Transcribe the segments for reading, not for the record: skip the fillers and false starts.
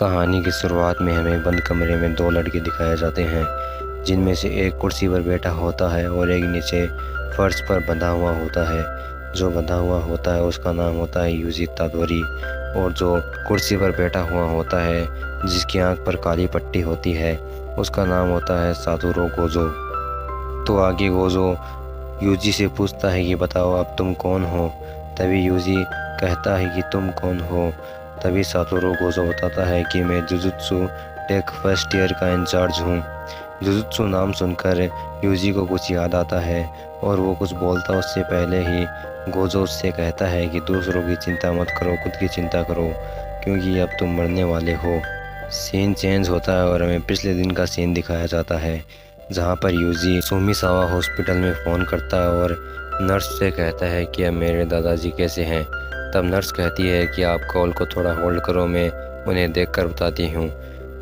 कहानी की शुरुआत में हमें बंद कमरे में दो लड़के दिखाए जाते हैं, जिनमें से एक कुर्सी पर बैठा होता है और एक नीचे फर्श पर बंधा हुआ होता है। जो बंधा हुआ होता है उसका नाम होता है यूजी तादोरी, और जो कुर्सी पर बैठा हुआ होता है जिसकी आंख पर काली पट्टी होती है उसका नाम होता है सातोरू गोजो। तो आगे गोजो यूजी से पूछता है कि बताओ अब तुम कौन हो। तभी यूजी कहता है कि तुम कौन हो। तभी सातोरू गोजो बताता है कि मैं जुजुत्सु टेक फर्स्ट ईयर का इंचार्ज हूँ। जुजुत्सु नाम सुनकर यूजी को कुछ याद आता है और वो कुछ बोलता उससे पहले ही गोजो उससे कहता है कि दूसरों की चिंता मत करो, खुद की चिंता करो, क्योंकि अब तुम मरने वाले हो। सीन चेंज होता है और हमें पिछले दिन का सीन दिखाया जाता है, जहाँ पर यूजी सुमिसावा हॉस्पिटल में फ़ोन करता है और नर्स से कहता है कि अब मेरे दादाजी कैसे हैं। तब नर्स कहती है कि आप कॉल को थोड़ा होल्ड करो, मैं उन्हें देखकर बताती हूँ।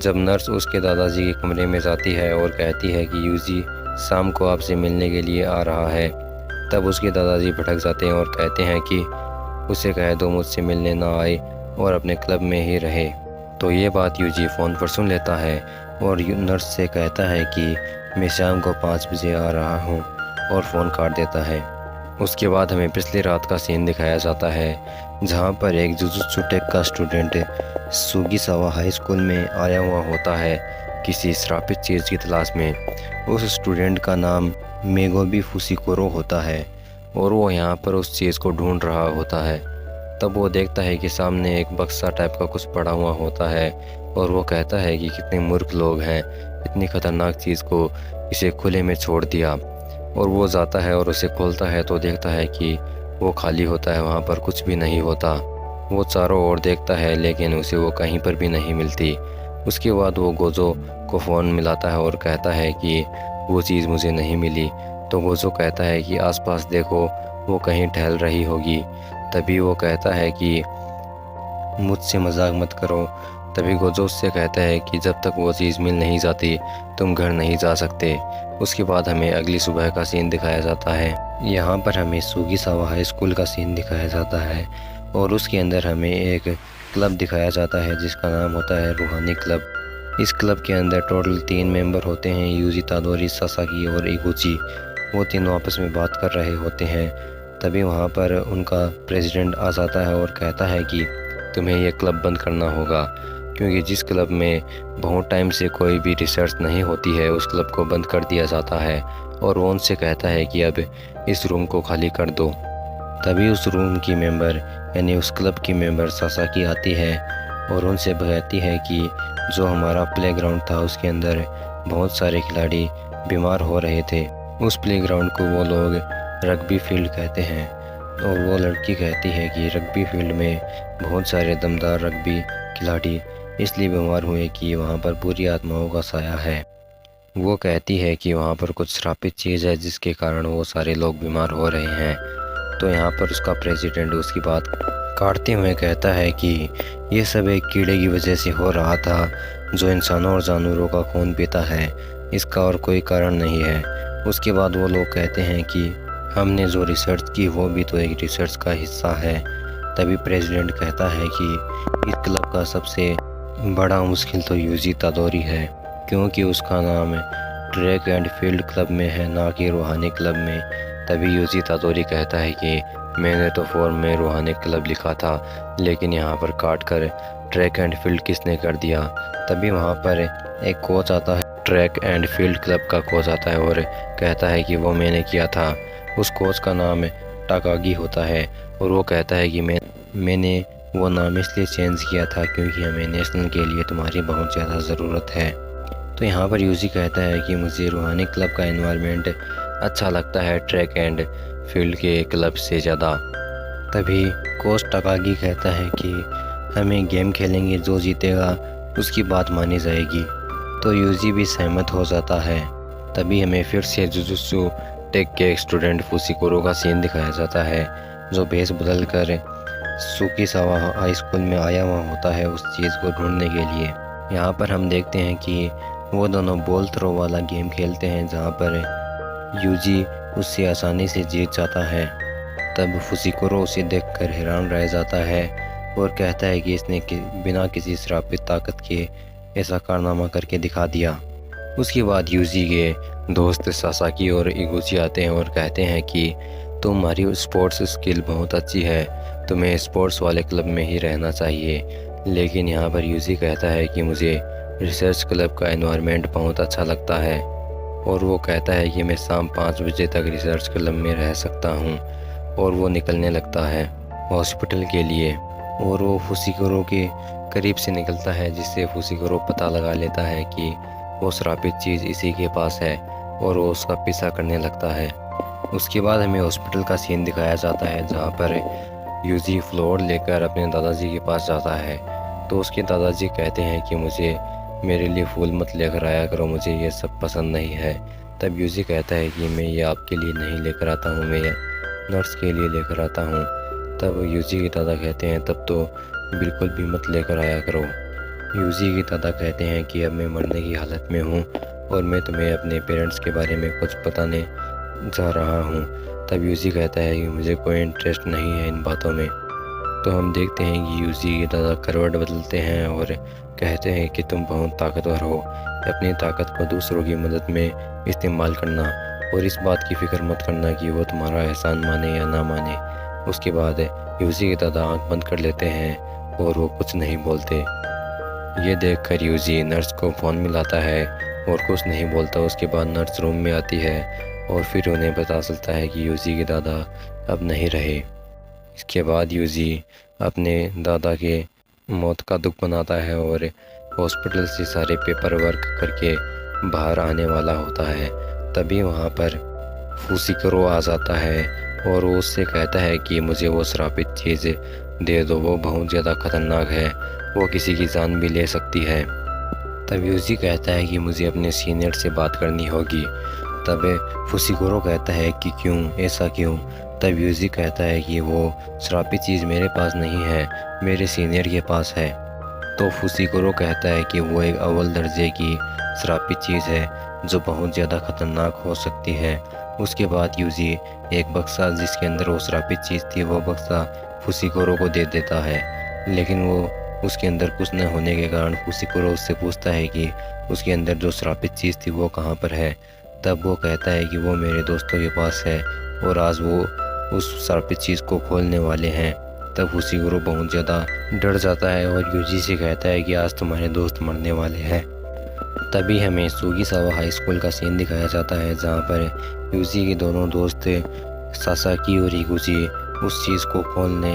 जब नर्स उसके दादाजी के कमरे में जाती है और कहती है कि यूजी शाम को आपसे मिलने के लिए आ रहा है, तब उसके दादाजी भटक जाते हैं और कहते हैं कि उसे कह दो मुझसे मिलने ना आए और अपने क्लब में ही रहे। तो ये बात यूजी फ़ोन पर सुन लेता है और नर्स से कहता है कि मैं शाम को 5 बजे आ रहा हूँ, और फ़ोन काट देता है। उसके बाद हमें पिछली रात का सीन दिखाया जाता है, जहाँ पर एक जुजुत्सु टेक का स्टूडेंट सुगिसावा हाई स्कूल में आया हुआ होता है किसी श्रापित चीज़ की तलाश में। उस स्टूडेंट का नाम मेगोबी फुसिकोरो होता है और वो यहाँ पर उस चीज़ को ढूंढ रहा होता है। तब वो देखता है कि सामने एक बक्सा टाइप का कुछ पड़ा हुआ होता है और वो कहता है कि कितने मूर्ख लोग हैं, इतनी खतरनाक चीज़ को इसे खुले में छोड़ दिया। और वो जाता है और उसे खोलता है तो देखता है कि वो खाली होता है, वहाँ पर कुछ भी नहीं होता। वो चारों ओर देखता है लेकिन उसे वो कहीं पर भी नहीं मिलती। उसके बाद वो गोजो को फ़ोन मिलाता है और कहता है कि वो चीज़ मुझे नहीं मिली। तो गोजो कहता है कि आसपास देखो, वो कहीं टहल रही होगी। तभी वो कहता है कि मुझसे मजाक मत करो। तभी गोजो उससे कहता है कि जब तक वो चीज़ मिल नहीं जाती तुम घर नहीं जा सकते। उसके बाद हमें अगली सुबह का सीन दिखाया जाता है। यहाँ पर हमें सुगिसावा हाई स्कूल का सीन दिखाया जाता है और उसके अंदर हमें एक क्लब दिखाया जाता है जिसका नाम होता है रूहानी क्लब। इस क्लब के अंदर टोटल 3 मेंबर होते हैं, यूजी तादोरी, सासाकी और इगुची। वो तीनों आपस में बात कर रहे होते हैं। तभी वहाँ पर उनका प्रेसिडेंट आ जाता है और कहता है कि तुम्हें यह क्लब बंद करना होगा, क्योंकि जिस क्लब में बहुत टाइम से कोई भी रिसर्च नहीं होती है उस क्लब को बंद कर दिया जाता है। और वो उनसे कहता है कि अब इस रूम को खाली कर दो। तभी उस रूम की मेंबर यानी उस क्लब की मेंबर सासाकी आती है और उनसे कहती है कि जो हमारा प्लेग्राउंड था उसके अंदर बहुत सारे खिलाड़ी बीमार हो रहे थे। उस प्लेग्राउंड को वो लोग रग्बी फील्ड कहते हैं। और वो लड़की कहती है कि रग्बी फील्ड में बहुत सारे दमदार रग्बी खिलाड़ी इसलिए बीमार हुए कि वहाँ पर बुरी आत्माओं का साया है। वो कहती है कि वहाँ पर कुछ श्रापित चीज़ है जिसके कारण वो सारे लोग बीमार हो रहे हैं। तो यहाँ पर उसका प्रेसिडेंट उसकी बात काटते हुए कहता है कि ये सब एक कीड़े की वजह से हो रहा था जो इंसानों और जानवरों का खून पीता है, इसका और कोई कारण नहीं है। उसके बाद वो लोग कहते हैं कि हमने जो रिसर्च की वो भी तो एक रिसर्च का हिस्सा है। तभी प्रेसिडेंट कहता है कि इस क्लब का सबसे बड़ा मुश्किल तो यूजी तादोरी है, क्योंकि उसका नाम ट्रैक एंड फील्ड क्लब में है, ना कि रूहानी क्लब में। तभी यूजी तादोरी कहता है कि मैंने तो फॉर्म में रूहानी क्लब लिखा था, लेकिन यहाँ पर काट कर ट्रैक एंड फील्ड किसने कर दिया। तभी वहाँ पर एक कोच आता है, ट्रैक एंड फील्ड क्लब का कोच आता है और कहता है कि वो मैंने किया था। उस कोच का नाम टाकागी होता है और वो कहता है कि मैंने वो नाम इसलिए चेंज किया था क्योंकि हमें नेशनल के लिए तुम्हारी बहुत ज़्यादा ज़रूरत है। तो यहाँ पर यूजी कहता है कि मुझे रूहानी क्लब का एनवायरनमेंट अच्छा लगता है ट्रैक एंड फील्ड के क्लब से ज़्यादा। तभी कोच टाकागी कहता है कि हमें गेम खेलेंगे, जो जीतेगा उसकी बात मानी जाएगी। तो यूजी भी सहमत हो जाता है। तभी हमें फिर से जुजुत्सु टेक के एक स्टूडेंट फुसिकोरो का सीन दिखाया जाता है, जो भेस बदल कर सुगिसावा हाई स्कूल में आया हुआ होता है उस चीज़ को ढूंढने के लिए। यहाँ पर हम देखते हैं कि वो दोनों बॉल थ्रो वाला गेम खेलते हैं, जहाँ पर यूजी उससे आसानी से जीत जाता है। तब फुसिकोरो उसे देखकर हैरान रह जाता है और कहता है कि इसने बिना किसी श्रापित ताकत के ऐसा कारनामा करके दिखा दिया। उसके बाद यूजी के दोस्त सासाकी और इगुची आते हैं और कहते हैं कि तुम्हारी स्पोर्ट्स स्किल बहुत अच्छी है, तुम्हें स्पोर्ट्स वाले क्लब में ही रहना चाहिए। लेकिन यहाँ पर यूजी कहता है कि मुझे रिसर्च क्लब का एनवायरनमेंट बहुत अच्छा लगता है, और वो कहता है कि मैं शाम 5 बजे तक रिसर्च क्लब में रह सकता हूँ। और वो निकलने लगता है हॉस्पिटल के लिए, और वो फुसिकोरो के करीब से निकलता है, जिससे फुसिकोरो पता लगा लेता है कि वो श्रापित चीज़ इसी के पास है, और वो उसका पीछा करने लगता है। उसके बाद हमें हॉस्पिटल का सीन दिखाया जाता है, जहाँ पर यूजी फ्लोर लेकर अपने दादाजी के पास जाता है। तो उसके दादाजी कहते हैं कि मुझे मेरे लिए फूल मत लेकर आया करो, मुझे ये सब पसंद नहीं है। तब यूजी कहता है कि मैं ये आपके लिए नहीं लेकर आता हूँ, मैं नर्स के लिए लेकर आता हूँ। तब यूजी के दादा कहते हैं तब तो बिल्कुल भी मत लेकर आया करो। यूजी के दादा कहते हैं कि अब मैं मरने की हालत में हूँ और मैं तुम्हें अपने पेरेंट्स के बारे में कुछ बताने जा रहा हूँ। तब यूजी कहता है कि मुझे कोई इंटरेस्ट नहीं है इन बातों में। तो हम देखते हैं कि यूजी के दादा करवट बदलते हैं और कहते हैं कि तुम बहुत ताकतवर हो, अपनी ताकत को दूसरों की मदद में इस्तेमाल करना, और इस बात की फिक्र मत करना कि वो तुम्हारा एहसान माने या ना माने। उसके बाद यूजी के दादा आंख बंद कर लेते हैं और वो कुछ नहीं बोलते। ये देखकर यूजी नर्स को फ़ोन मिलाता है और कुछ नहीं बोलता। उसके बाद नर्स रूम में आती है और फिर उन्हें पता चलता है कि यूजी के दादा अब नहीं रहे। इसके बाद यूजी अपने दादा के मौत का दुख मनाता है और हॉस्पिटल से सारे पेपर वर्क करके बाहर आने वाला होता है। तभी वहाँ पर फुसिकोरो आ जाता है और वो उससे कहता है कि मुझे वो श्रापित चीज़ दे दो, वो बहुत ज़्यादा खतरनाक है, वो किसी की जान भी ले सकती है। तब यूजी कहता है कि मुझे अपने सीनियर से बात करनी होगी। तब फुसिकोरो कहता है कि क्यों, ऐसा क्यों? तब यूजी कहता है कि वो श्रापित चीज़ मेरे पास नहीं है, मेरे सीनियर के पास है। तो फुसिकोरो कहता है कि वो एक अव्वल दर्जे की श्रापित चीज़ है जो बहुत ज़्यादा खतरनाक हो सकती है। उसके बाद यूजी एक बक्सा जिसके अंदर वो श्रापित चीज़ थी, वो बक्सा फुसिकोरो को दे देता है। लेकिन वो उसके अंदर कुछ न होने के कारण फुसिकोरो उससे पूछता है कि उसके अंदर जो श्रापित चीज़ थी वो कहाँ पर है। तब वो कहता है कि वो मेरे दोस्तों के पास है और आज वो उस श्रापित चीज़ को खोलने वाले हैं। तब फुसिकोरो बहुत ज़्यादा डर जाता है और यूजी से कहता है कि आज तुम्हारे दोस्त मरने वाले हैं। तभी हमें सुगिसावा हाई स्कूल का सीन दिखाया जाता है, जहाँ पर यूजी के दोनों दोस्त सासाकी और इगुची उस चीज़ को खोलने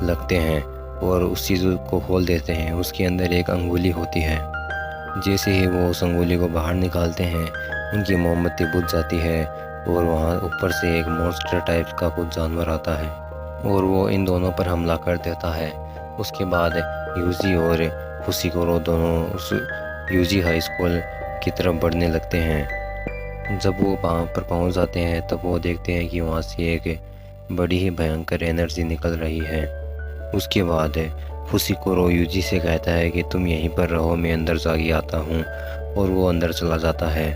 लगते हैं और उस चीज़ को खोल देते हैं। उसके अंदर एक अंगुली होती है। जैसे ही वो उस अंगुली को बाहर निकालते हैं, उनकी मोमबत्ती बुझ जाती है और वहाँ ऊपर से एक मॉन्स्टर टाइप का कुछ जानवर आता है और वो इन दोनों पर हमला कर देता है। उसके बाद यूजी और फुसिकोरो दोनों उस यूजी हाई स्कूल की तरफ बढ़ने लगते हैं। जब वो वहाँ पर पहुँच जाते हैं तब वो देखते हैं कि वहाँ से एक बड़ी ही भयंकर एनर्जी निकल रही है। उसके बाद फुसिकोरो यूजी से कहता है कि तुम यहीं पर रहो, मैं अंदर जाके आता हूँ, और वो अंदर चला जाता है।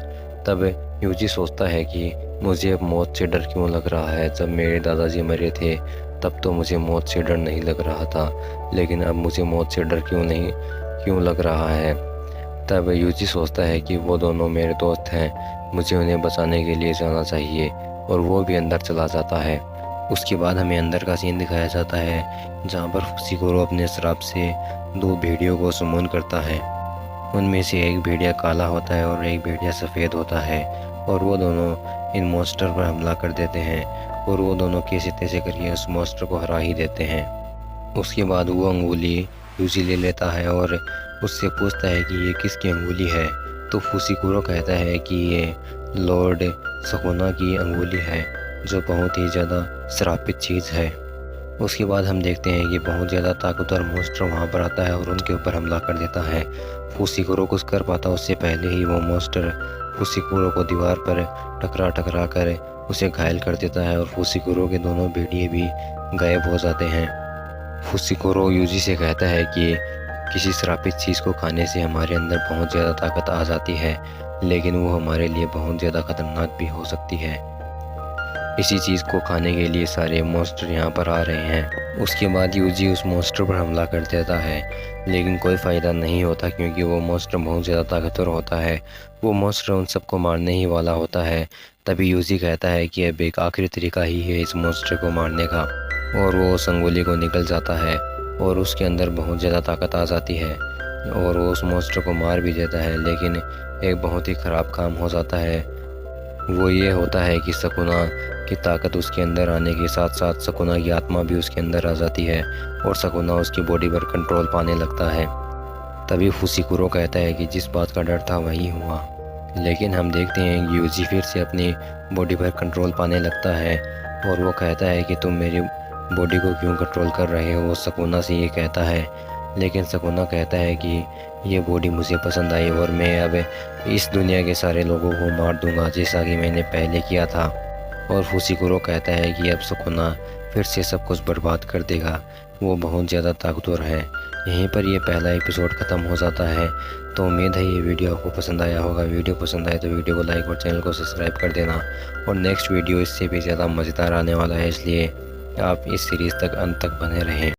तब यूजी सोचता है कि मुझे अब मौत से डर क्यों लग रहा है। जब मेरे दादाजी मरे थे तब तो मुझे मौत से डर नहीं लग रहा था, लेकिन अब मुझे मौत से डर क्यों लग रहा है। तब यूजी सोचता है कि वो दोनों मेरे दोस्त हैं, मुझे उन्हें बचाने के लिए जाना चाहिए, और वो भी अंदर चला जाता है। उसके बाद हमें अंदर का सीन दिखाया जाता है, जहाँ पर फुसिकोरो अपने श्राप से 2 भेड़ियों को सुमन करता है। उनमें से एक भेड़िया काला होता है और एक भेड़िया सफ़ेद होता है, और वो दोनों इन मॉन्स्टर पर हमला कर देते हैं और वो दोनों कैसे तैसे करके उस मॉन्स्टर को हरा ही देते हैं। उसके बाद वो अंगुली यूजी ले लेता है और उससे पूछता है कि ये किसकी अंगुली है। तो फुसिकोरो कहता है कि ये लॉर्ड सकोना की अंगुली है, जो बहुत ही ज़्यादा श्रापित चीज़ है। उसके बाद हम देखते हैं कि बहुत ज़्यादा ताकतवर मॉन्स्टर वहाँ पर आता है और उनके ऊपर हमला कर देता है। फुसिकोरो कुछ कर पाता उससे पहले ही वो मॉन्स्टर फुसिकोरो को दीवार पर टकरा कर उसे घायल कर देता है और फुसिकोरो के दोनों भेड़िए भी गायब हो जाते हैं। फुसिकोरो यूजी से कहता है कि किसी श्रापित चीज़ को खाने से हमारे अंदर बहुत ज़्यादा ताकत आ जाती है, लेकिन वो हमारे लिए बहुत ज़्यादा खतरनाक भी हो सकती है। इसी चीज़ को खाने के लिए सारे मॉन्स्टर यहाँ पर आ रहे हैं। उसके बाद यूजी उस मॉन्स्टर पर हमला कर देता है, लेकिन कोई फ़ायदा नहीं होता क्योंकि वो मॉन्स्टर बहुत ज़्यादा ताकतवर होता है। वो मॉन्स्टर उन सबको मारने ही वाला होता है। तभी यूजी कहता है कि अब एक आखिरी तरीका ही है इस मॉन्स्टर को मारने का, और वो उस अंगुली को निकल जाता है और उसके अंदर बहुत ज़्यादा ताकत आ जाती है और वो उस मॉन्स्टर को मार भी देता है। लेकिन एक बहुत ही ख़राब काम हो जाता है। वो ये होता है कि शकुना की ताकत उसके अंदर आने के साथ साथ शकुना की आत्मा भी उसके अंदर आ जाती है और शकुना उसकी बॉडी पर कंट्रोल पाने लगता है। तभी फुसिकुरो कहता है कि जिस बात का डर था वही हुआ। लेकिन हम देखते हैं कि यूजी फिर से अपनी बॉडी पर कंट्रोल पाने लगता है और वो कहता है कि तुम मेरी बॉडी को क्यों कंट्रोल कर रहे हो। वो शकुना से ये कहता है, लेकिन शकुना कहता है कि ये बॉडी मुझे पसंद आई और मैं अब इस दुनिया के सारे लोगों को मार दूंगा जैसा कि मैंने पहले किया था। और फुसिकुरो कहता है कि अब शकुना फिर से सब कुछ बर्बाद कर देगा, वो बहुत ज़्यादा ताकतवर है। यहीं पर ये पहला एपिसोड ख़त्म हो जाता है। तो उम्मीद है ये वीडियो आपको पसंद आया होगा। वीडियो पसंद आए तो वीडियो को लाइक और चैनल को सब्सक्राइब कर देना। और नेक्स्ट वीडियो इससे भी ज़्यादा मज़ेदार आने वाला है, इसलिए आप इस सीरीज़ तक अंत तक बने रहें।